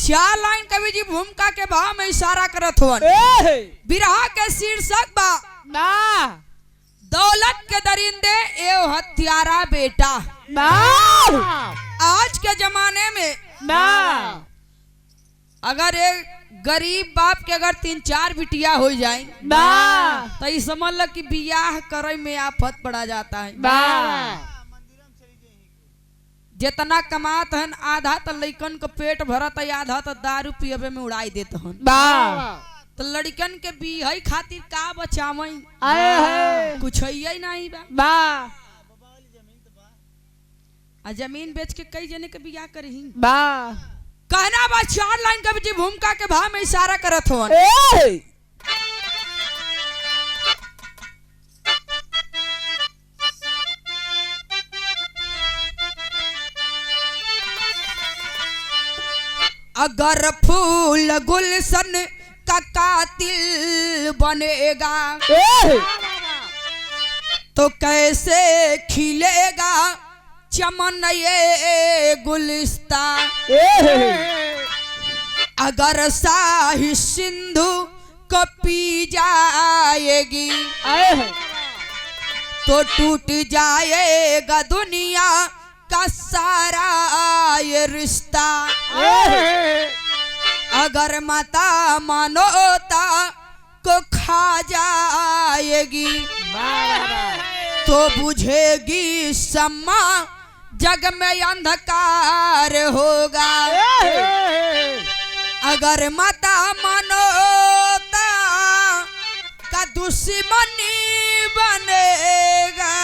चार लाइन कवि जी भूमिका के भाव में इशारा करत हुवन। बिरहा के शीर्षक बा ना दौलत के दरिंदे एव हत्यारा बेटा। ना आज के जमाने में ना अगर एक गरीब बाप के अगर 3-4 बिटिया हो जाए ना तो ये समझ लो कि बियाह करे में आफत पड़ा जाता है। ना जितना कमात हन आधा तो लड़कन को पेट भरत है, आधा तो दारू पियबे में उड़ाई देते हन। तो लड़कन के बियाह खातिर का बचावई कुछ है नहीं बा। आ जमीन बेच के कई जने के बियाह करही कहना बा। चार लाइन कवि जी भूमिका के भाव में इशारा करत हो। अगर फूल गुलशन का कातिल बनेगा तो कैसे खिलेगा चमन ये गुलिस्ता। अगर शाही सिंधु को पी जाएगी तो टूट जाएगा दुनिया का सारा ये रिश्ता। अगर माता मानवता को खा जाएगी तो बुझेगी सम्मा जग में अंधकार होगा। अगर माता मानवता का दुश्मनी बनेगा,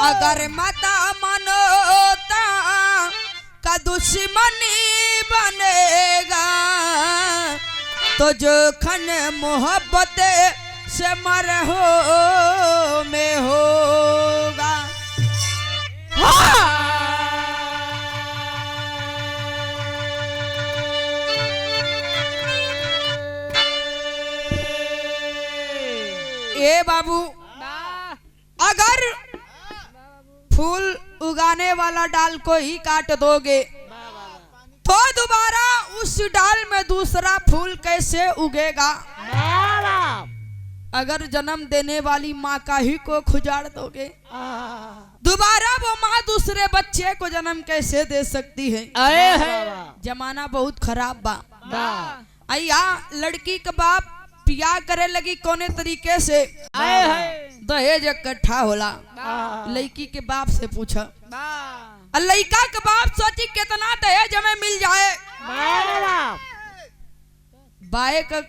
अगर माता मानवता का दुश्मनी बनेगा तो जो खन मोहब्बत से मरहो में होगा। ए बाबू अगर फूल उगाने वाला डाल को ही काट दोगे तो दोबारा उस डाल में दूसरा फूल कैसे उगेगा। अगर जन्म देने वाली माँ का ही को खुजाड़ दोगे दोबारा वो माँ दूसरे बच्चे को जन्म कैसे दे सकती है। जमाना बहुत खराब बा। अया लड़की का बाप पिया करे लगी कोने तरीके से दहेज इकट्ठा होला। लड़की के बाप से पूछा लड़का के बाप सोची कितना दहेज हमें मिल जाए।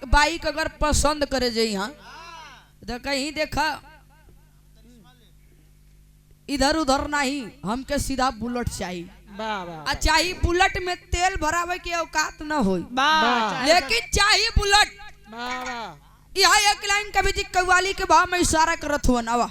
बाइक अगर पसंद करे जाए यहाँ तो कहीं देखा इधर उधर नहीं, हमके सीधा बुलेट चाहिए। चाहिए बुलेट में तेल भरावे की औकात न हो लेकिन चाहिए बुलेट। यहाँ एक लाइन कवि जी कव्वाली के भाव में इशारा करत हुआ नवा।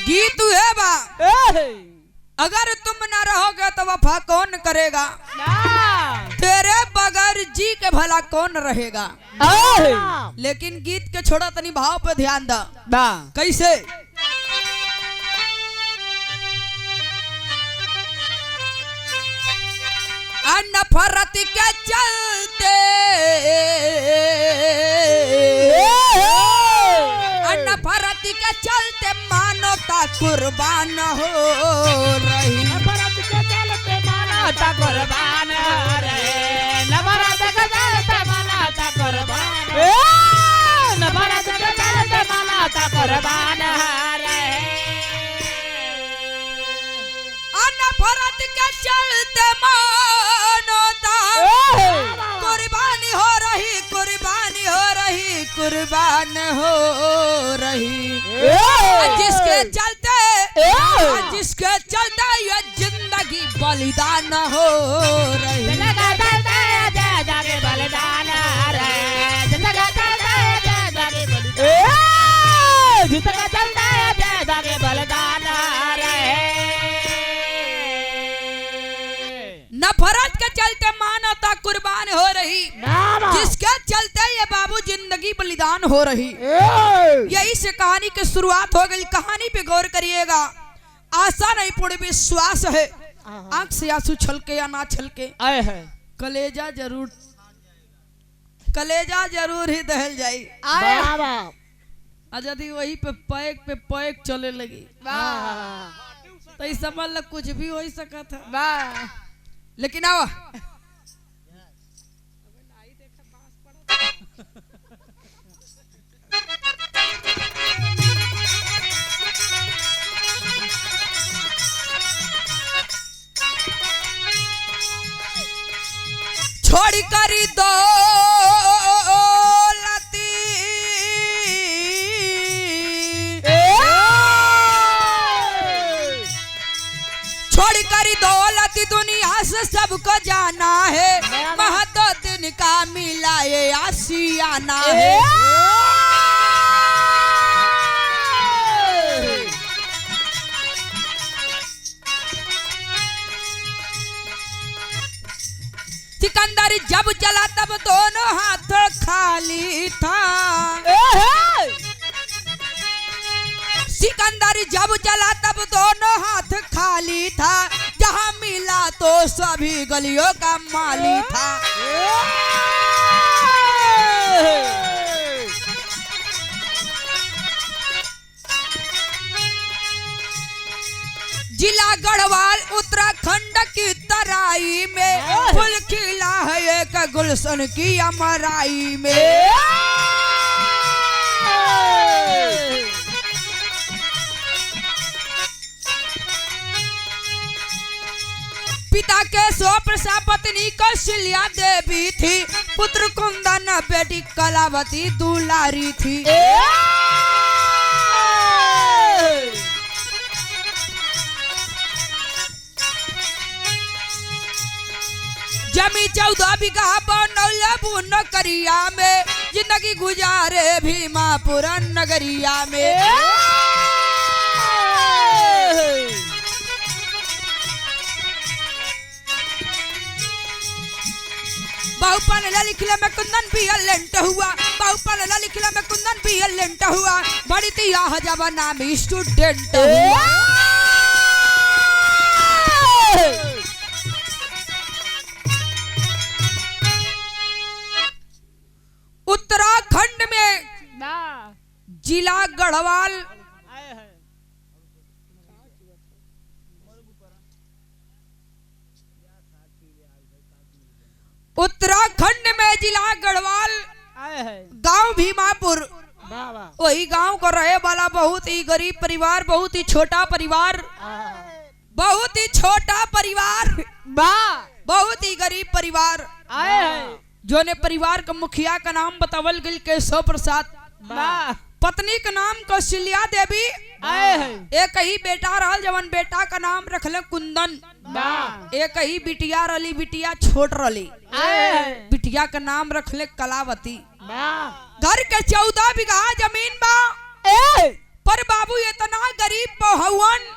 गीत है बा अगर तुम ना रहोगे तो वफा कौन करेगा, तेरे बगैर जी के भला कौन रहेगा। लेकिन गीत के छोड़ा तनी भाव पे ध्यान दा। कैसे नफरत के चलते नफरत के चलते मानवता कुर्बान हो रही। नफरत के चलते मानवता कुर्बान हो रही। नफरत के चलते मानवता कुर्बान हो रही। नफरत के चलते मानवता कुर्बान हो रही। नफरत के चलते मानवता कुर्बानी हो रही, कुर्बानी हो रही, कुर्बान हो रही। जिसके चलते ये जिंदगी बलिदान हो रही। बलिदान बलिदान नफरत के चलते मानवता माँ कुर्बान हो रही, जिसके चलते ये बाबू जिंदगी बलिदान हो रही। यही से कहानी की शुरुआत हो गई। कहानी पे गौर करिएगा, आशा नहीं पूर्ण विश्वास है। आंख से आंसू छलके या ना छलके, कलेजा जरूर ही दहल जाई। यदि वही पे पैक चले लगी तो इस समझ ल कुछ भी हो सका था। लेकिन आओ छोड़ कर दो दौलत दुनिया से सबको जाना है, महतो दिन का मिला ये आशियाना है। सिकंदर जब चला तब दोनों हाथ खाली था। सिकंदर जब चला तब दोनों हाथ खाली था, जहां मिला तो सभी गलियों का माली था। जिला गढ़वाल उत्तराखंड की तराई में, फूल खिला है एक गुलशन की अमराई में। पिता के प्रसा पत्नी कौशल्या देवी थी, पुत्र कुंदन बेटी कलावती दुलारी थी। जमी 14 बीघा बनौले बुन करिया में, जिंदगी गुजारे भीमापुर नगरिया में। बहुपन लिखले में कुंदन भी लेंट हुआ, बहुपन लिखले में कुंदन भी लेंट हुआ, बड़ी तिया जवाना में स्टूडेंट हुआ। उत्तराखंड में जिला गढ़वाल उत्तराखंड में जिला गढ़वाल गांव भीमापुर, वही गांव को रहे वाला बहुत ही गरीब परिवार, बहुत ही छोटा परिवार, बहुत ही छोटा परिवार, बहुत ही गरीब परिवार। जो ने परिवार का मुखिया का नाम बतावल गई केशव प्रसाद, पत्नी का नाम कौशल्या देवी, एक ही बेटा रहल, जवन बेटा का नाम रखले कुंदन, एक ही बिटिया रली, बिटिया छोट रली, बिटिया का नाम रखले कलावती। घर के 14 बीघा जमीन बा, पर बाबू इतना गरीब बहुवन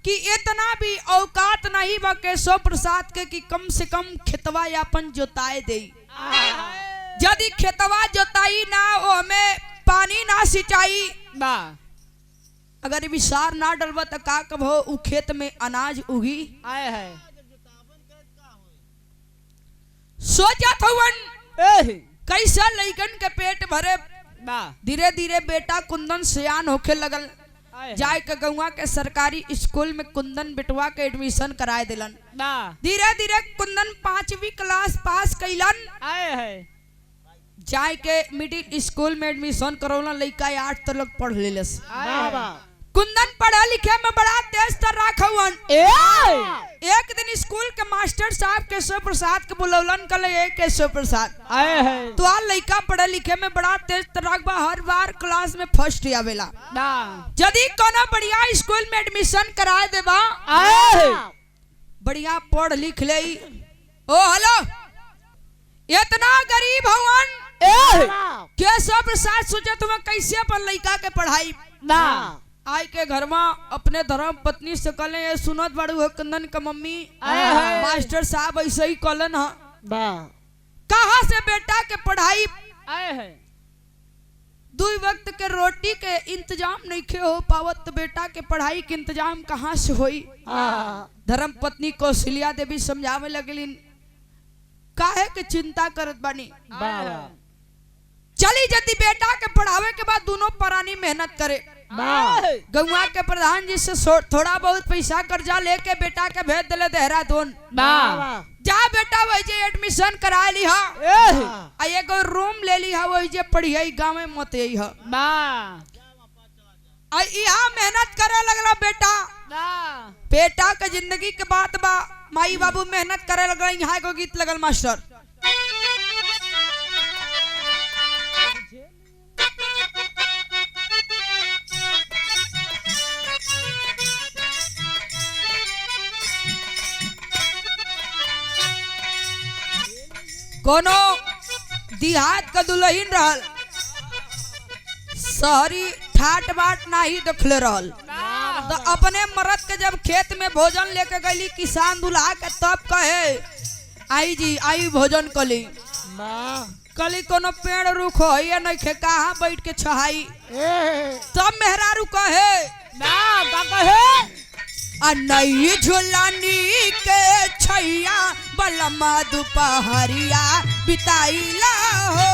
कि इतना भी औकात नहीं बा केशव प्रसाद के कि कम से कम खेतवा यापन जोताए दे। यदि खेतवा जोताई ना हो, हमें पानी ना सिंचाई, अगर विसार ना डलवा तो का कब हो उ खेत में अनाज उगी। सोचत हवन कैसा लइकन के पेट भरे। धीरे धीरे बेटा कुंदन सियान होखे लगल, जाए के गौवा के सरकारी स्कूल में कुंदन बेटवा के एडमिशन कराए दिलन। धीरे धीरे कुंदन 5वीं क्लास पास कैलन, जाए के मिडिल स्कूल में एडमिशन करौलन, लइका 8 तक पढ़ लेलस। कुंदन पढ़े लिखे में बड़ा तेज तर्राक हवन। एक दिन स्कूल के मास्टर साहब केशव प्रसाद के बुलौलन, कल केशव प्रसाद तो आ लइका पढ़े लिखे में बड़ा तेज तर्राक बा, हर बार क्लास में फर्स्ट आवेला। यदि कोनो बढ़िया स्कूल में एडमिशन कराए देबा, बढ़िया पढ़ लिख ले। ओ हेलो, इतना गरीब हवन केशव प्रसाद सोचा तुम्हें कैसे अपन लइका के पढ़ाई। आई के घर में अपने धर्म पत्नी से कहले, सुनत बड़ू हो कुंदन का मम्मी, मास्टर साहब ऐसे ही कहलन कहाँ से बेटा के पढ़ाई, आए है दो वक्त के रोटी के इंतजाम नहीं हो पावत तो बेटा के पढ़ाई के इंतजाम कहाँ से होई। धर्म पत्नी कौशल्या देवी समझावे लगलिन, काहे के चिंता करत बानी, चली जदी बेटा के पढ़ावे के बाद दोनों परानी मेहनत करे। गौवा के प्रधान जी से थोड़ा बहुत पैसा कर्जा लेके बेटा के भेज दिले देहरादून। जा बेटा वही जे एडमिशन करा ली हा, एगो रूम ले ली हा, वही जे पढ़िए गाँव में मत यहाँ मेहनत करे लगला बेटा। बेटा के जिंदगी के बात बा, माई बाबू मेहनत करे लगला। यहाँ एगो गीत लगल मास्टर, कोनो देहात का दुल्हन रहल, शहरी ठाट बाट नाही देखले रहल, तो अपने मर्द के जब खेत में भोजन लेके गई किसान दुल्हा के, तब कहे आई जी आई भोजन कली। कली कोनो पेड़ रुख हो या नहीं खे, कहाँ बैठ के छहाई। तब मेहरारू कहे नहीं झुलानी के छैया बलमा दोपहरिया बिताइला हो,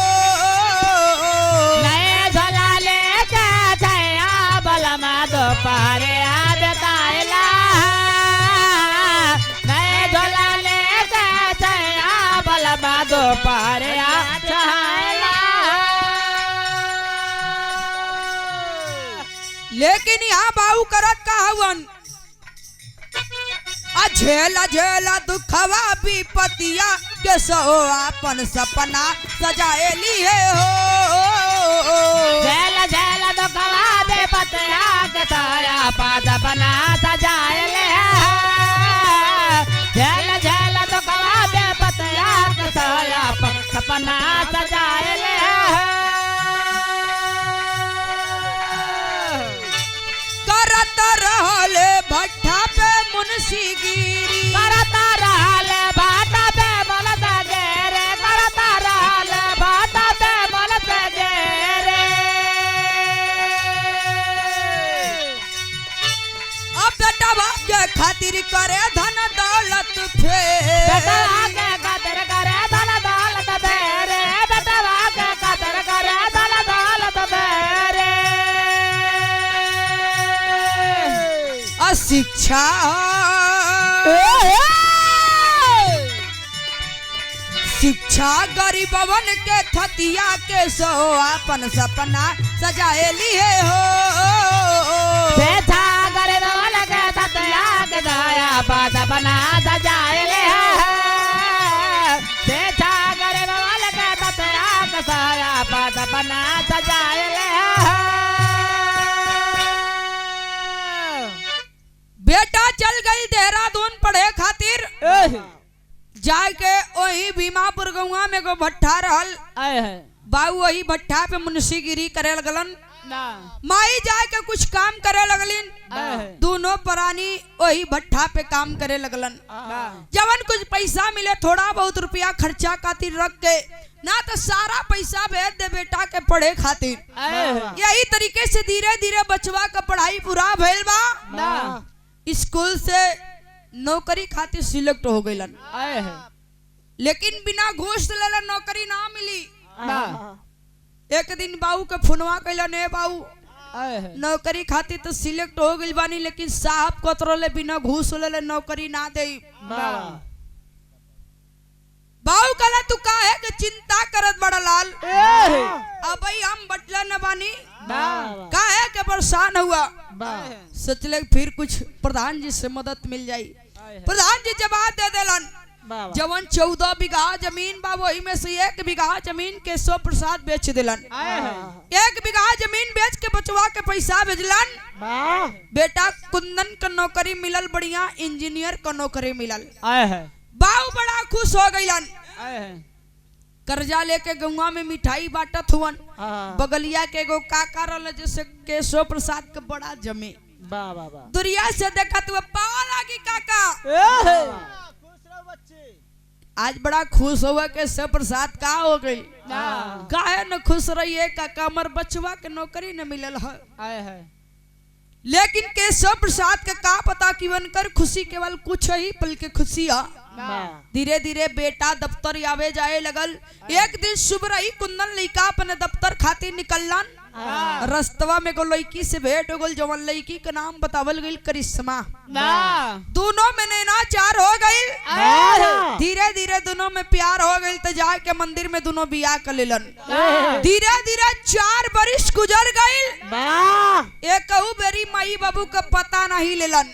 नए झोलाले के छैया बलमा दोपहरिया बिताइला, नए झोलाले के छैया बलमा दोपहरिया बिताइला। लेकिन यहाँ बाबू करत का हवन, झेला झेला दुखवा विपतिया के सो अपन सपना सजाए लिए हो, झेला झेला दुखवा विपतिया के सो अपन सपना सजाए ले, झेला झेला दुखवा विपतिया के सो अपन सपना सजाए ले। करत रहले भट्ठा पे मुंशीगिरी, करता रहले भाटा पे मलत गेरे, करता रहले भाटा पे मलत गेरे। अब बेटा बाप के खातिर करे धन दौलत फेर, बेटा के खातिर करे धन दौलत फेरे, बेटा के खातिर करे धन दौलत फेरे। शिक्षा शिक्षा गरीबवन के थतिया के सो अपन सपना सजाए लिए हो, बेटा गरीबवन के थतिया के सो सपना सजाए ले, बेटा गरीबवन के थतिया के सो सपना सजाए ले। बेटा चल गई देहरादून पढ़े खातिर, जाके वही भीमापुर गौवा में एगो भट्ठा रहल, बाबू वही भट्ठा पे मुंशीगिरी करे लगलन। माई जाके कुछ काम करे लगलिन, दोनों परानी वही भट्ठा पे काम करे लगलन। जवन कुछ पैसा मिले थोड़ा बहुत रुपया खर्चा खातिर रख के, ना तो सारा पैसा भेज दे बेटा के पढ़े खातिर। यही तरीके से धीरे धीरे बचवा का पढ़ाई पूरा भइल बा, स्कूल से नौकरी खातिर सिलेक्ट हो गइलन। लेकिन बिना घूस लेले नौकरी ना मिली। एक दिन बाबू के फोनवा कैलन, ए बाबू नौकरी खातिर तो सिलेक्ट हो गइल बानी, लेकिन साहब कतरो ले बिना घूस लेले नौकरी ना दे। बाबू कहला तू काहे के चिंता करत बड़ा लाल, अब हम बटला न बानी, काहे के परेशान हुआ। सोचले फिर कुछ प्रधान जी से मदद मिल जाई। प्रधान जी जवाब दे देलन, जवन 14 बीघा जमीन बा वही में से 1 बीघा जमीन केशव प्रसाद बेच दिलन। 1 बीघा जमीन बेच के बचवा के पैसा भेजलन। बेटा कुंदन का नौकरी मिलल, बढ़िया इंजीनियर का नौकरी मिलल। बाऊ बड़ा खुश हो गइलन। कर्जा लेके गौवा में मिठाई बांटत हुवन। बगलिया के एगो काका रहल जैसे केशव प्रसाद के बड़ा जमे। दुनिया से देखत हुआ पावा लागी काका। आज बड़ा खुश हुआ के सब प्रसाद का हो गई काहे न खुश रहिए काका हमर बचवा के नौकरी न मिलल है लेकिन केशव प्रसाद के का पता कि उनकर खुशी केवल कुछ ही पल के खुशी है। धीरे धीरे बेटा दफ्तर आवे जाए लगल। एक दिन सुबह ही कुंदन लड़का अपने दफ्तर खातिर निकलन। रस्तवा में एगो लड़की से भेंट हो गल जवन लड़की के नाम बतावल गई करिश्मा। दोनों में नैनाचार हो गई। धीरे धीरे दोनों में प्यार हो गई तो जाके मंदिर में दोनों बियाह कर लेलन। धीरे धीरे 4 बरिस गुजर गई। एक बेरी माई बाबू का पता नहीं लेलन।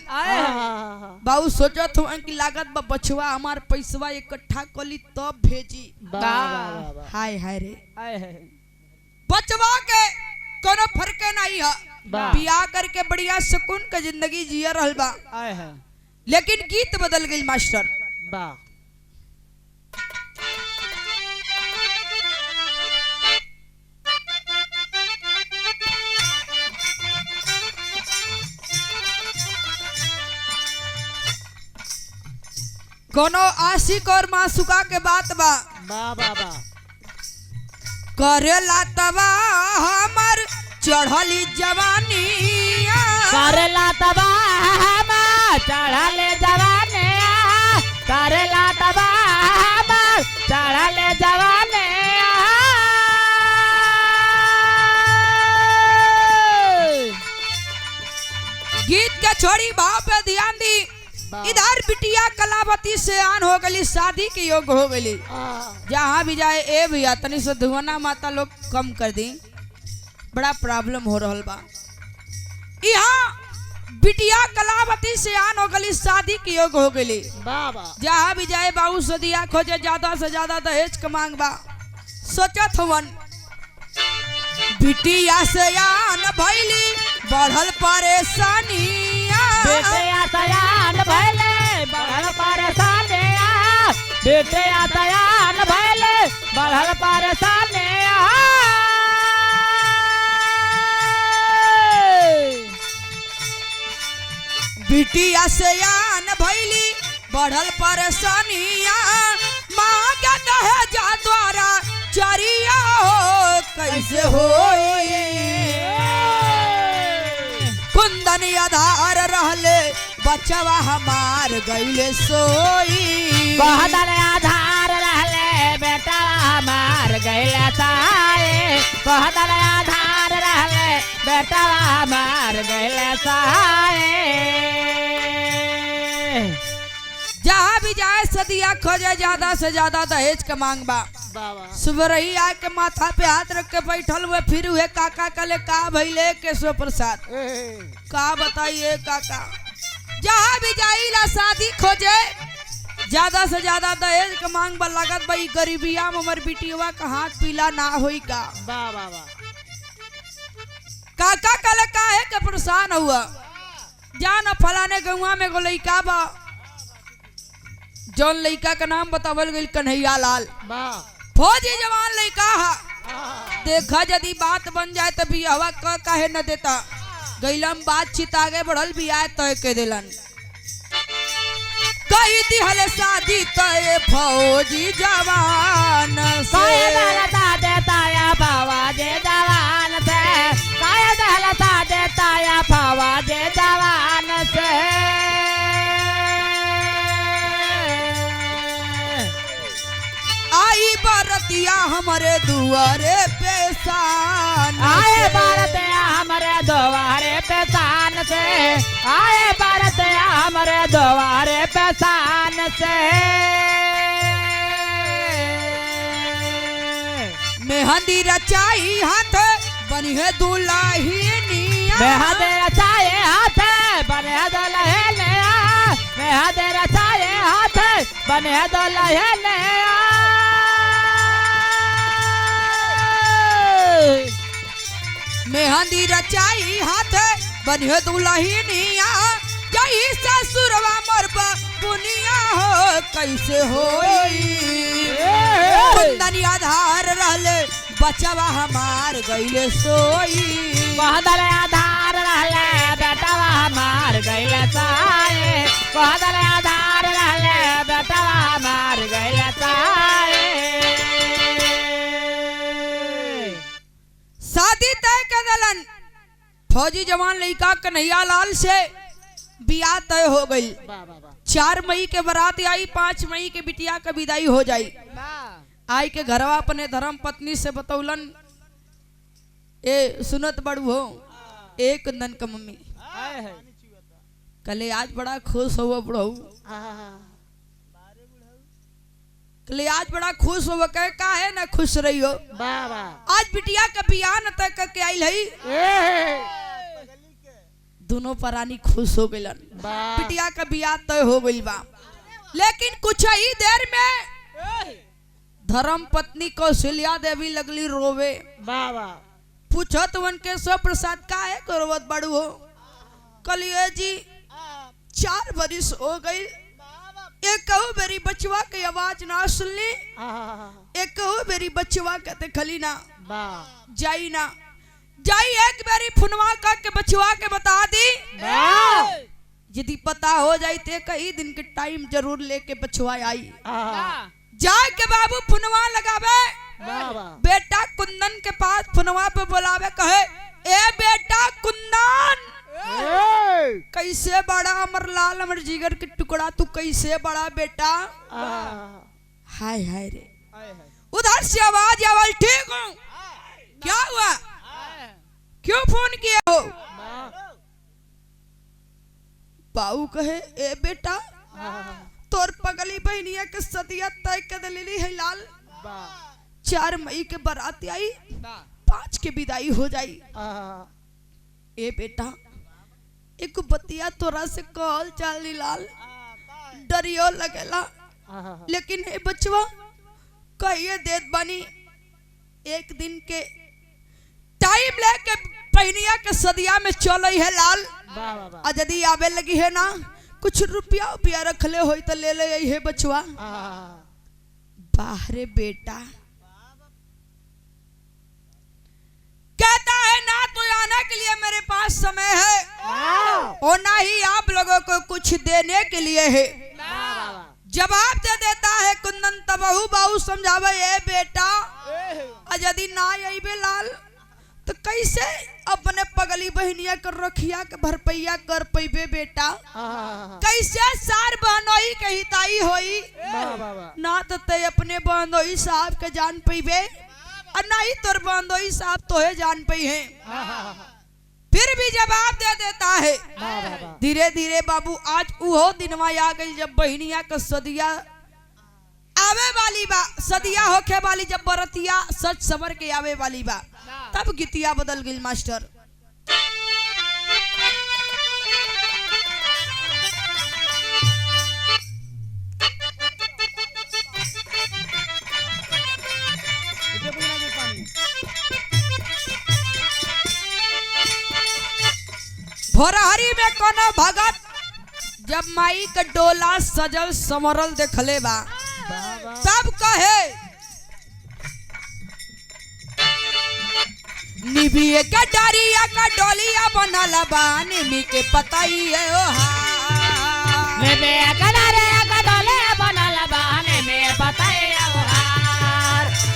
बाबू सोचत हुआ कि लागत बा बचवा हमार पैसवा इकट्ठा कली तब भेजी। हाय हाय रे बचवा के कोनो फर्क नहीं है। बियाह करके बढ़िया सुकून का जिंदगी जिया रहल बा। लेकिन गीत बदल गई मास्टर। कोनो आशिक और मासूका के बात बा। करेला तबा हमर चढ़ली जवानी करेला तबा हमर चढ़ले जवानी करेला तबा हमर चढ़ले जवानी। गीत के छोड़ी भाव पे ध्यान दी। इधर बिटिया कलावती से आन हो गई शादी के योग हो गई। जहाँ भी जाए ए भैया तनी से धुआना माता लोग कम कर दी बड़ा प्रॉब्लम हो रहा बा। यहाँ बिटिया कलावती से आन हो गई शादी के योग हो गई। जहाँ भी जाए बाबू सदिया खोजे ज्यादा से ज्यादा दहेज का मांग बा। सोचत हवन बिटिया से आन भैली बढ़ल परेशानी बेटिया तयान भैले बढ़ल परेशानी बेटिया तयान भैले बढ़ल परेशानी। बिटिया से आन भैली बढ़ल परेशानिया मांगे दहेजा द्वारा चरिया हो कैसे होई। कुंदन आधार रहले बचवा हमार गईले सोई। कुंदन आधार रहले बेटा हमार गईले साए कुंदन आधार रहले बेटा हमार गईले साए। जहाँ भी जाए सदिया खोजे ज्यादा से ज्यादा दहेज का मांग बा। सुबह रही आके माथा पे हाथ रख के बैठल हुए फिर हुए काका कले का भैले केशव प्रसाद का बताइए काका। जहाँ भी जाइला शादी खोजे ज्यादा से ज्यादा दहेज का मांग बा। लागत भाई गरीबिया में हमर बिटिया का हाथ पीला ना होई का। काका कले का है के परेशान हुआ। जान फलाने गौवा में एगो लइका बा जौन लइका का नाम बतावल गई कन्हैया लाल। फौजी जवान लइका हा। देखा यदि बात बन जाए तो बियाहवा काहे न देता। गैलम बातचीत आगे बढ़ल बियाह तय के दिलन। कही दिहल शादी तय फौजी जवान से देता या फौजी जवान से देता या फौजी जवान से। आई बरतिया हमारे दुआरे पेशान आए बरतिया हमारे दुआरे पेशान से आए बरतिया हमारे दुआरे पेशान से। मेहंदी रचाई हाथ बनी है दुल्हनिया मेहंदी रचाए हाथ बने दुल्हनिया मेहंदी रचाए हाथ बने दुल्हनिया। मेहंदी रचाई हाथ बनिए दुल्हनिया यही ससुरवा मोर बुनिया हो कैसे होई। कुंदन आधार रहले बचवा हमार गईले सोई। कुंदन आधार रहले बेटवा हमार गईले सोई कुंदन आधार रहले बेटवा हमार गईले दलन। फौजी जवान लड़का कन्हैया लाल से बियाह तय हो गई। 4 मई के बारात आई, 5 मई के बिटिया का विदाई हो जाई। आई के घरवा अपने धर्म पत्नी से बतौलन, ए सुनत बड़ू हो, एक कुंदन का मम्मी कले आज बड़ा खुश हो बुढ़ऊ, कले आज बड़ा खुश हो, कहे का है ना खुश रही हो, आज बिटिया का बियाह न तय करके आई है। दोनों परानी खुश हो गइलन, बिटिया का बियाह तय हो गइल बा। लेकिन कुछ ही देर में धर्म पत्नी कौशल्या देवी लगली रोवे। पूछत वन के सो प्रसाद का है रोवत बड़ू हो, कलिए जी 4 बरिस हो गई, एक कहू मेरी बचवा की आवाज ना सुनली, एक कहू मेरी बचवा कहते खली ना जाई ना जाई, एक मेरी फुनवा का के बचवा के बता दी, यदि पता हो जाई ते कई दिन के टाइम जरूर लेके बचवा आई। जाए के बाबू फुनवा लगावे, बेटा कुंदन के पास फुनवा पे बुलावे, कहे ए बेटा कुंदन, कैसे बड़ा अमर लाल अमर जिगर के टुकड़ा, तू कैसे बड़ा बेटा। हाय हाय रे, उधर से आवाज आवल, ठीक हूँ, क्या हुआ, क्यों फोन किए हो। बाबू कहे ए बेटा तोर पगली बहनिया के सदिया तय कर दिली है लाल, 4 मई के बारात आई, 5 के विदाई हो जाई। ए बेटा एक बतिया तोरा से कहल चाली लाल, डरियो लगेला, लेकिन ए बचवा कहिए देत बानी, एक दिन के टाइम लेके बहनिया के सदिया में चल है लाल, और यदि आवे लगी है ना कुछ रुपया उपिया रखले हो तो ले ले है बचवा। बाहरे बेटा कहता है ना तो आने के लिए मेरे पास समय है और ना ही आप लोगों को कुछ देने के लिए है। जवाब दे देता है कुंदन, तबहू बाहू समझावे ए बेटा, और यदि ना यही बे लाल तो कैसे अपने पगली बहनिया कर रखिया के भरपैया कर पैबे बेटा, कैसे सार बहनोई के हिताई होई, ना तो ते अपने बहनोई साहब के जान पैबे और ना ही तोर बहनोई साहब तोहे जान पई है। फिर भी जवाब दे देता है। धीरे धीरे बाबू आज उहो दिनवा आ गई जब बहनिया का सदिया आवे वाली बा, सदिया होके वाली जब बरतिया सच सबर के आवे वाली बा, तब गीतिया बदल गई मास्टर। भोरहरी में कोनो भगत जब माई का डोला सजल समरल देखले बा, तब कहे निबिये का डरिया का डोलिया बनल बा, निमी के पताई है ओ हा, निबिये का डरिया का डोलिया बनल बा, निमी के पताई है ओ हा,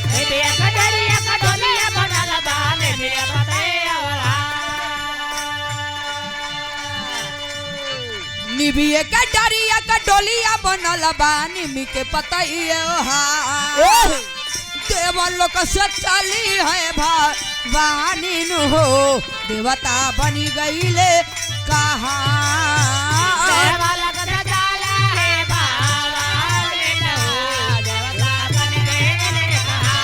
निबिये का डरिया का डोलिया बनल बा, निमी के पताई है ओ हा, निबिये का डरिया का डोलिया बनल बा, निमी के पताई है ओ हा, देवन लोक से चली है भवानी नु हो, देवता बनी गईले कहा, देवा लोक से चला है भवानी नु हो, देवता बनी गईले कहा,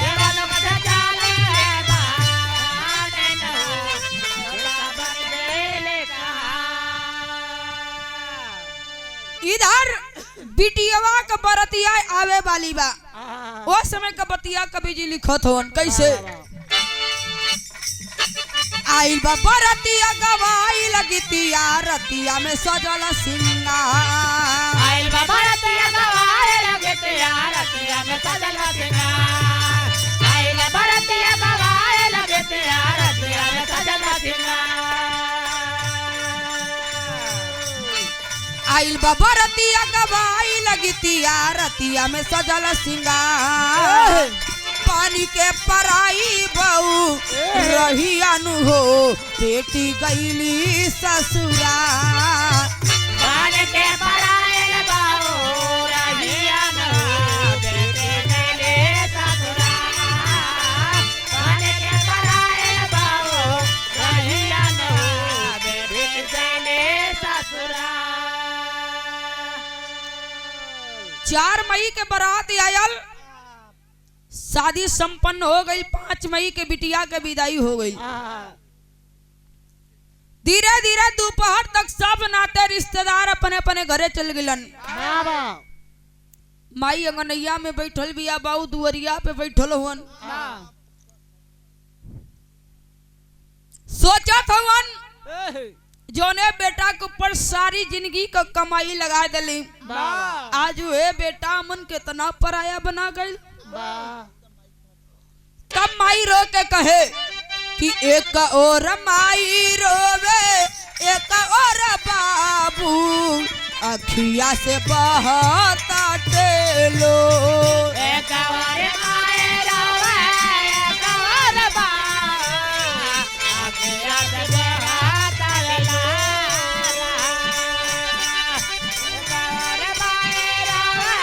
देवा लोक से चला है भवानी नु हो, देवता बनी गईले कहा। इधर बिटियावा का बरतिया आवे वाली बा, वो समय का बतिया कवि जी लिखत होन कैसे, आइल बा बरतिया गवाई लगतिया, रतिया में सजल सिंगार, आइल बा बरतिया गवाई लगतिया, रतिया में सजल सिंगार, आइल बा बरतिया गवाई लगतिया, रतिया में सजल सिंगार, आइल बा बरतिया गवाई लगतिया, रतिया में सजल सिंगार, पानी के पराई बहू रही अनु हो बेटी गईली ससुरा पानी के परायल बाऊ रहिया न बेटी गईली ससुरा पानी के परायल बाऊ रहिया न बेटी गईली ससुरा 4 मई के बारात आयल, शादी संपन्न हो गई। 5 मई के बिटिया के विदाई हो गई। धीरे धीरे दोपहर तक सब नाते रिश्तेदार अपने अपने घरे चल गिलन। माई अंगनैया में बैठल बिया, बाऊ दुअरिया पे बैठल हुवन। सोचत हुवन जोने बेटा के ऊपर सारी जिंदगी का कमाई लगा दिली, आज वे बेटा मन कितना पराया बना गई। तब माई रो के कहे कि एक और माई रोवे एक और बाबू अखिया से बहता टेलो एक और माई रोवे एक और बाबू अखिया से बहता टेलो एक और माई रोवे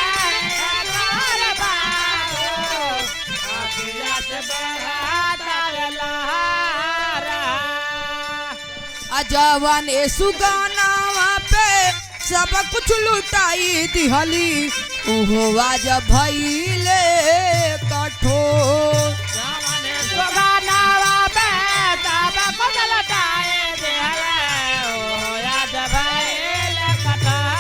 एक और बाबू अखिया से बहता टेलो अजवान सुगानावा पे सब कुछ लुटाई दिहली उहो आज भइले कठोर जवाने सुगानावा पे सब कुछ लुटाई दिहली उहो आज भइले कठोर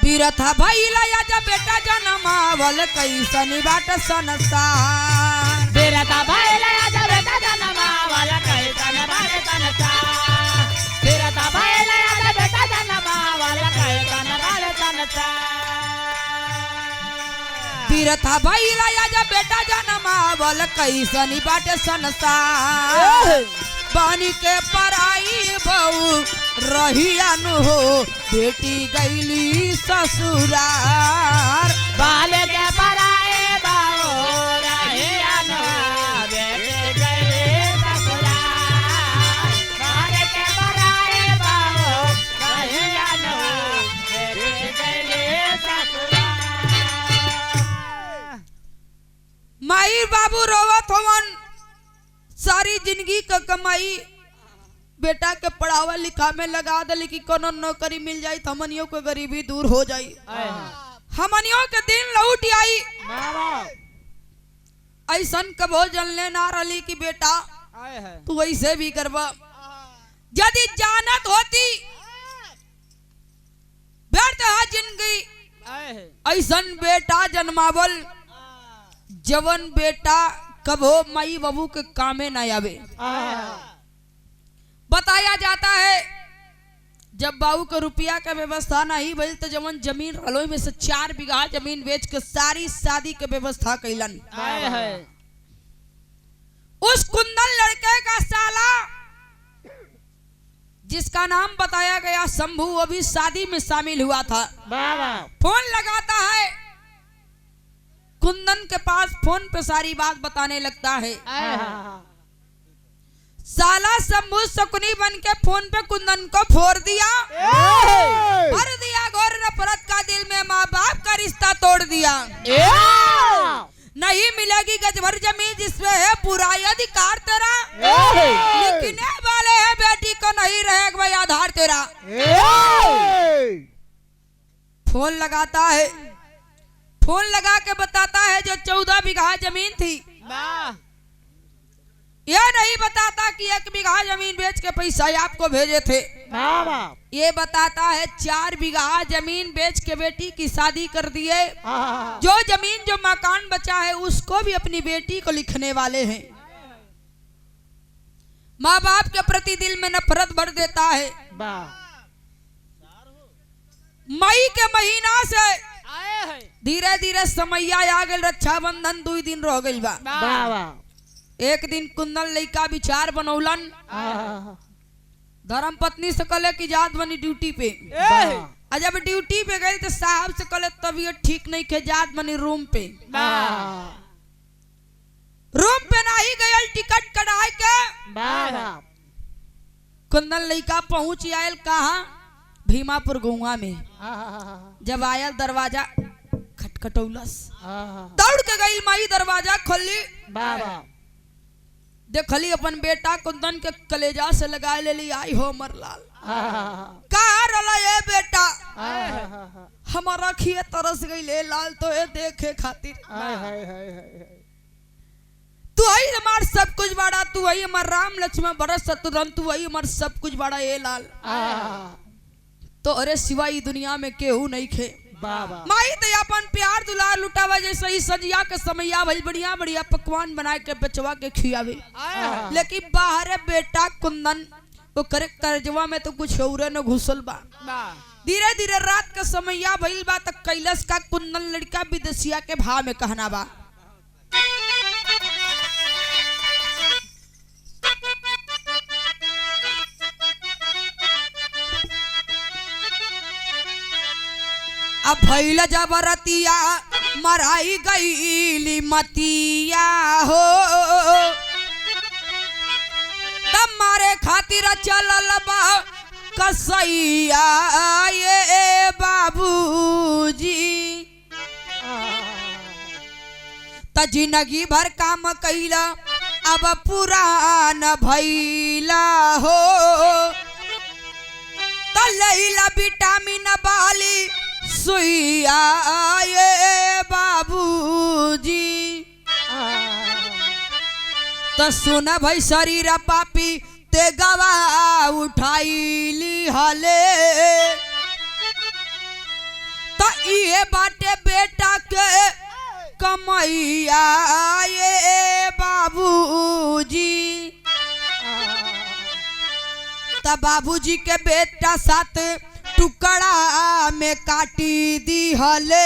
बीरथा भइला आज बेटा जनमावल कैसनी बाट संसार बीरथा भइला आज बेटा जनमावल कैसन बाट संसार बीरथा भइला आज बेटा जनमावल कैसन बाट संसार बीरथा भइला आज बेटा जनमावल कैसनी बाट संसार पानी के पराई बहू रही अनु हो बेटी गईली ससुरार बाल के पराए बाबू रही अनु बेटी गईली ससुरार बाल के पराए बाबू रही अनु बेटी गईली ससुरार माई बाबू रोवत होवन। सारी जिंदगी का कमाई बेटा के पढ़ावा लिखा में लगा दे कि कोनो नौकरी मिल जाई तो हमनियों को गरीबी दूर हो जाई, हमनियों के दिन लौट आई। ऐसन कबो जनले ना रही कि बेटा तू ऐसे भी करबा। यदि जानत होती बेटा जिंदगी ऐसन बेटा जन्मावल जवन बेटा कबो माई बाबू के कामे ना आवे। बताया जाता है जब बाबू के रुपया का व्यवस्था नहीं भइल तो जवन जमीन रहलो में से 4 बीघा जमीन बेच के सारी शादी के व्यवस्था कैलन। उस कुंदन लड़के का साला जिसका नाम बताया गया शंभू, वो भी शादी में शामिल हुआ था। फोन लगाता है कुंदन के पास, फोन पे सारी बात बताने लगता है। साला शंभू शकुनी बन के फोन पे कुंदन को फोड़ दिया, भर दिया घोर नफरत का दिल में, माँ बाप का रिश्ता तोड़ दिया। नहीं मिलेगी गज भर जमीन जिसमें है पूरा अधिकार तेरा, लिखने वाले है बेटी को नहीं रहेगा भाई आधार तेरा। फोन लगाता है, फोन लगा के बताता है जो 14 बीघा जमीन थी, यह नहीं बताता कि 1 बीघा जमीन बेच के पैसा आपको भेजे थे। ये बताता है 4 बीघा जमीन बेच के बेटी की शादी कर दिए। जो जमीन जो मकान बचा है उसको भी अपनी बेटी को लिखने वाले हैं। माँ बाप के प्रति दिल में नफरत भर देता है। मई के महीना से धीरे धीरे समय आ गए, रक्षाबंधन 2 दिन रह गई बा। एक दिन कुंदन लड़का विचार बनौलन, धर्म पत्नी से कले की जात बनी ड्यूटी पे, और जब ड्यूटी पे गए तो साहब से कहले तबीयत ठीक नहीं के जात मनी रूम पे नहीं गए टिकट कटाए के कुंदन लड़का पहुंच आयल कहा भीमापुर गुआ में। जब आयल दरवाजा खटखटौलस दौड़ के गई माई दरवाजा खोली देखली अपन बेटा कुंदन के कलेजा से लगा ले ली आई हो मरलाल कहा रला ये बेटा हमारा खिए तरस गई ले लाल तो ये देखे खातिर तू ही हमार सब कुछ बड़ा तू ही हमार राम लक्ष्मण भरत शत्रुघ्न तू ही हमार सब कुछ बड़ा ये लाल तो अरे सिवाय दुनिया में केहू नहीं खे माई तो अपन प्यार दुलार लुटावा जैसे ही सजिया के समैया भई बढ़िया बढ़िया पकवान बना के बचवा के खियावे लेकिन बाहर बेटा कुंदन वो करे करजवा में तो कुछ और न घुसल बा। धीरे धीरे रात का समैया भइल बा तक कैलाश का कुंदन लड़का विदेशिया के भाव में कहना बा। अब भैल जबरतिया मराई गईली मतिया हो तब मारे खातिर चलल बा कसैया ये बाबूजी त जिंदगी भर काम कैला अब पुरान भैला हो त लैला विटामिन वाली सुइया ये बाबूजी तो सुन भाई शरीर पापी ते गवा उठाईली हले तो ये बाटे बेटा के कमैया ये बाबूजी तो बाबूजी के बेटा साथ टुकड़ा में काटी दी हले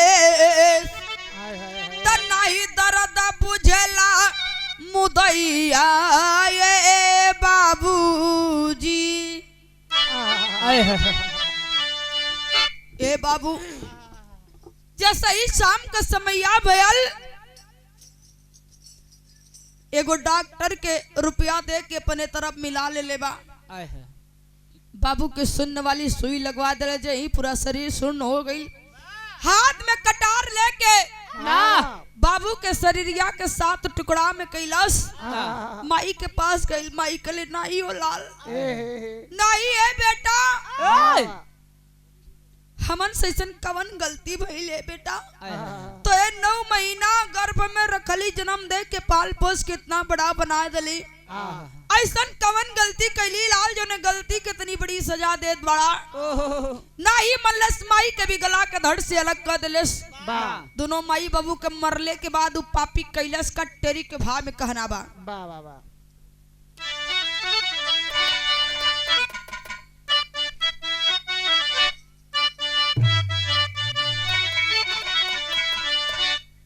तो नहीं दर्द बुझेला मुदैया ये बाबूजी ए बाबू जैसे ही शाम का समय भयल एगो डॉक्टर के रुपया दे के अपने तरफ मिला ले लेबा बाबू के सुन्न वाली सुई लगवा दे जे ही पूरा शरीर सुन्न हो गई। हाथ में कटार लेके बाबू के शरीरिया के साथ टुकड़ा में कैलाश माई के पास गई। माई कले नहीं हो लाल नहीं है बेटा हमन से कवन गलती भइल है बेटा तो ये 9 महीना गर्भ में रखली जन्म दे के पाल पोस के इतना बड़ा बना दली ऐसा कवन गलती कैली लाल जो ने गलती कितनी बड़ी सजा दे बड़ा ना ही मल्लस माई के भी गला के धड़ से अलग कर दिलस। दोनों माई बाबू के मरले के बाद उ पापी कैलाश का टेरी के भाव में कहना बा।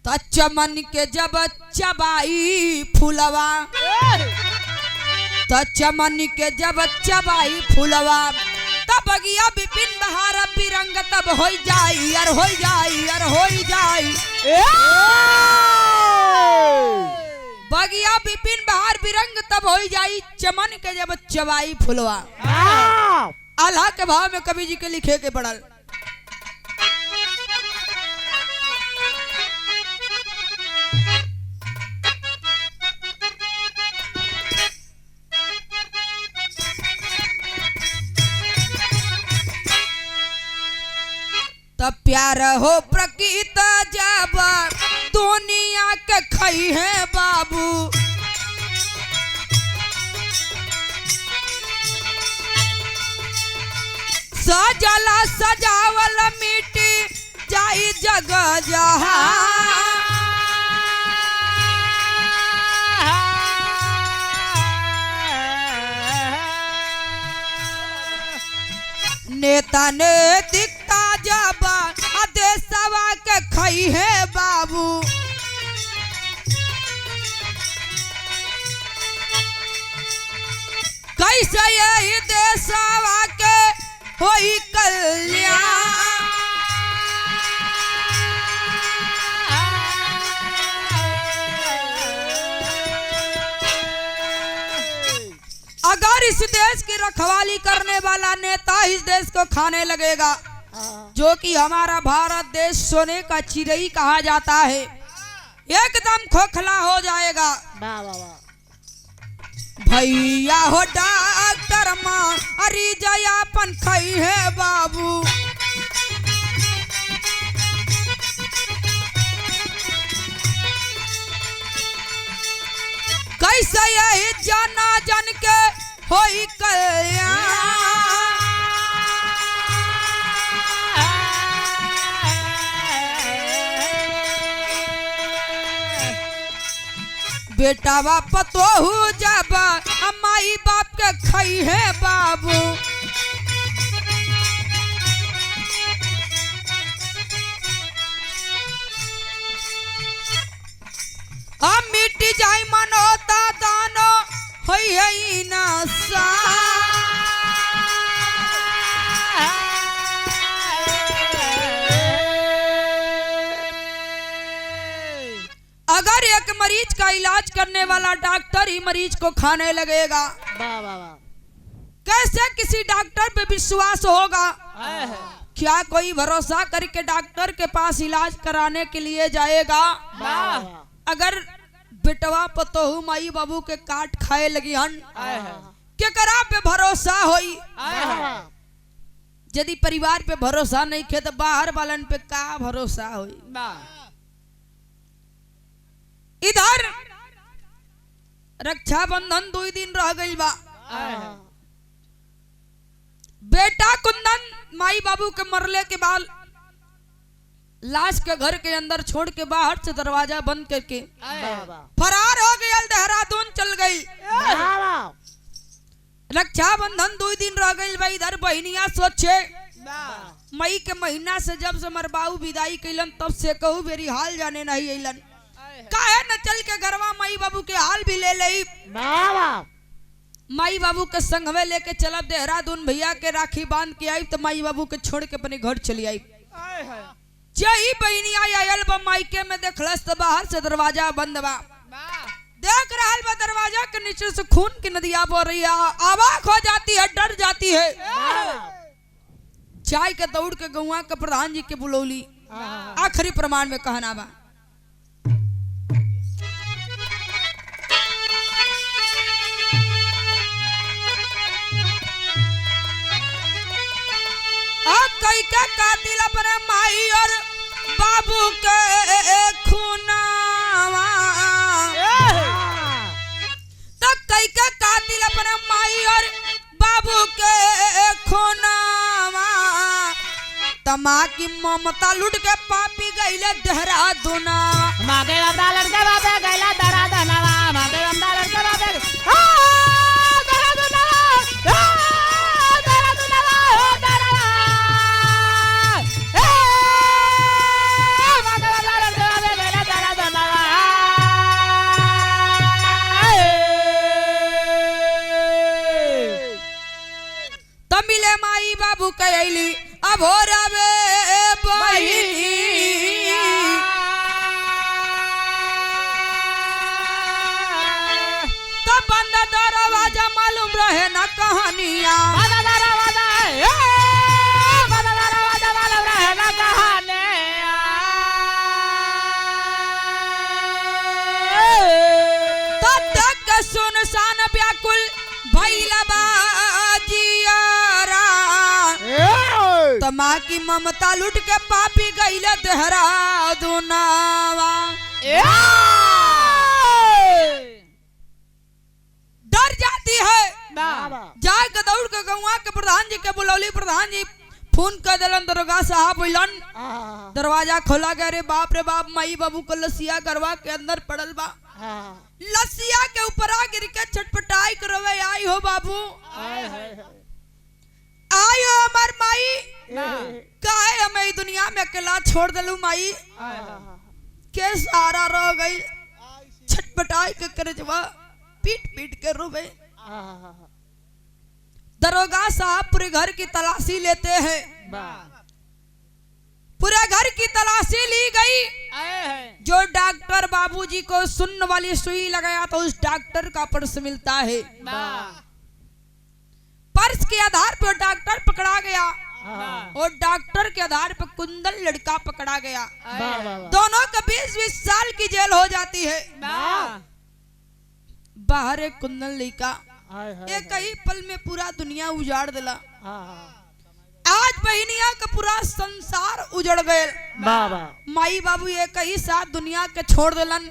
तो चमन के जब चबाई फुलवा तो चमन के जब चबाई फुलवा तब बगिया बिपिन बहार बिरंग तब हो जाई अर हो जाई अर हो जाई बगिया बिपिन बहार बिरंग तब हो जाई चमन के जब चबाई फुलवा। आल्हा के भाव में कवि जी के लिखे के पड़ल तब प्यार हो प्रकृत जब दुनिया के खई है बाबू सजला सजावल मिट्टी जाई जग जहां नेता ने दिखता जब देशवा के खई है बाबू कैसे यही देशवा के होई कल्याण। और इस देश की रखवाली करने वाला नेता इस देश को खाने लगेगा, जो कि हमारा भारत देश सोने का चिड़ई कहा जाता है, एकदम खोखला हो जाएगा। भैया हो डॉक्टर माँ अरे जयापन खई है बाबू, कैसे यही जाना जन के होई कल्याण। बेटा बाप तो हो जब माई बाप के खई है बाबू, अब मिट्टी जाई मनोता दानो होई है नशा। अगर एक मरीज का इलाज करने वाला डॉक्टर ही मरीज को खाने लगेगा, कैसे किसी डॉक्टर पे विश्वास होगा? क्या कोई भरोसा करके डॉक्टर के पास इलाज कराने के लिए जाएगा? अगर बेटवा पतोहू माई बाबू के काट खाए लगी हन, केकरा पे भरोसा होई? यदि परिवार पे भरोसा नहीं खे तो बाहर वालन पे का भरोसा होई? इधर रक्षाबंधन 2 दिन रह गई बा। बेटा कुंदन माई बाबू के मरले के बाद लाश के घर के अंदर छोड़ के बाहर से दरवाजा बंद करके फरार हो गया, देहरादून चल गई। रक्षाबंधन 2 दिन रह गई बा। इधर बहनिया सोचे मई के महीना से जब से मरबाऊ विदाई कैलन तब से कहू मेरी हाल जाने नहीं अलन, काहे न चल के घरवा माई बाबू के हाल भी ले लई। माई बाबू के संगवे लेके चलब देहरादून, भैया के राखी बांध के आई तो माई बाबू के छोड़ के अपने घर चली आई। जही बहनी आयल बा मायके में देखलस तो बाहर से दरवाजा बंद बा। देख रहल बा दरवाजा के नीचे से खून की नदियां बह रही है, आवाक हो जाती है, डर जाती है। चाय के दौड़ के गौवा के प्रधान जी के बुलौली। आखिरी प्रमाण में कहना बा, कई के कातिल अपने माई और बाबू के खूनावा, तो कई के कातिल अपने माई और बाबू के खूनावा, तमा की ममता लुट के पापी गईले देहरादून। मागे लड़का लड़के बाबे गईला देहरादूनवा, मागे लड़का लड़के बाबे मिले माई बाबू कहली अब हो रवे बहिनी, तो बंद दरवाजा मालूम रहे न कहानियां, बंद दरवाजा मालूम रहे न कहानियां। तो तक सुनसान व्याकुल भइला माँ की ममता लुट के पापी गईले देहरादूनवा। डर जाती है, जाए के दौड़ के गौवा के प्रधान जी के बुलौली। प्रधान जी फोन कर दिलन दरोगा साहब बोलन, दरवाजा खोला गया। रे बाप माई बाबू को लसिया गरवा के अंदर पड़ल बा। लसिया के ऊपर आ गिर के छटपटाई करवे आई हो बाबू, आयो हमार माई, काहे हमें दुनिया में अकेला छोड़ दलू माई, के सारा रह गई। छटपटाई के करजवा पीट पीट के रोवे। दरोगा साहब पूरे घर की तलाशी लेते हैं। पूरे घर की तलाशी ली गई। जो डॉक्टर बाबूजी को सुन्न वाली सुई लगाया तो उस डॉक्टर का पर्स मिलता है। फर्ज के आधार पर डॉक्टर पकड़ा गया और डॉक्टर के आधार पर कुंदन लड़का पकड़ा गया। दोनों का 20-20 साल की जेल हो जाती है। बाहर एक कुंदन लड़का एक ही पल में पूरा दुनिया उजाड़ दिला। आज बहनिया का पूरा संसार उजड़ गए। माई बाबू एक ही साथ दुनिया के छोड़ दिलन।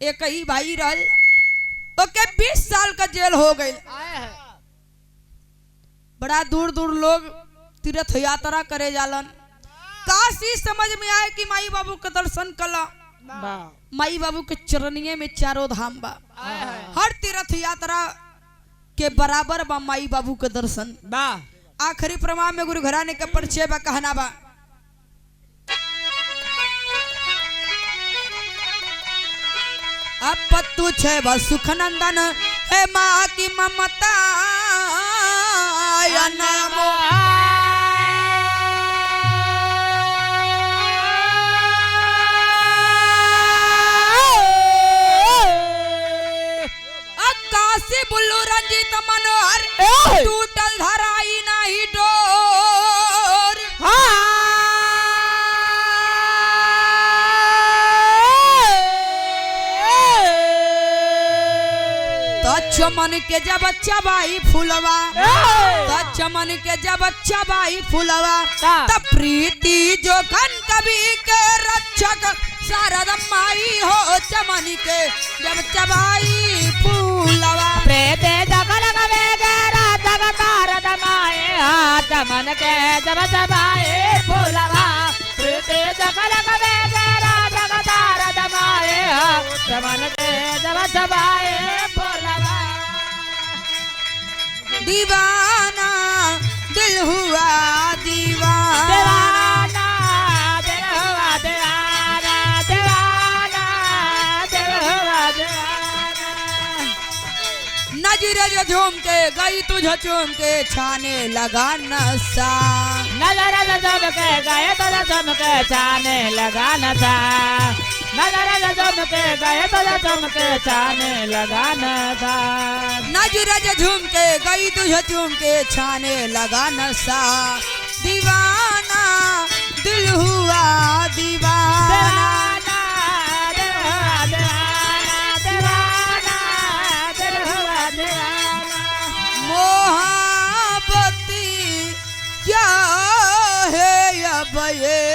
एक ही भाई रहल, ओके 20 साल का जेल हो गए। बड़ा दूर दूर लोग तीर्थ यात्रा करे जालन। काशी समझ में आए कि माई बाबू के दर्शन कला। माई बाबू के चरनिये में चारों धाम बा। हर तीर्थ यात्रा के बराबर बा माई बाबू के दर्शन। आखिरी प्रमाण में गुरु घराने के परिचय बा कहना बा। अब पत्तू छे बा सुख नंदन है माँ की ममता या नामो। काशी बुल्लू रंजीत मनोहर टूटल धराई नहीं डोर। तो चमन के जब चबाई फुलवा, तो चमन के जब चबाई फुलवा, तब प्रीति जोखन कवि के रक्षक शारद माई हो। चमन के जब चबाई फूलवा, प्रीति जगल गवे गेरा जगतार दमाए। चमन के जब चबाए फूलवा, प्रीति जगल गवे गेरा जगतार दमाए। चमन के जब चबाए फूलवा, दीवाना दिल हुआ दीवाना। नजर जो झूम के गई तुझे चूम के छाने लगा नशा। नजर जो झूम के गए तुझे चूम के छाने लगा नशा। नजर जो झूम के गए तुझे चूम के छाने लगा नशा। नजर जो झूम के गई तुझे चूम के छाने लगा नशा। दीवाना दिल हुआ दीवाना। मोहब्बती क्या है अब ये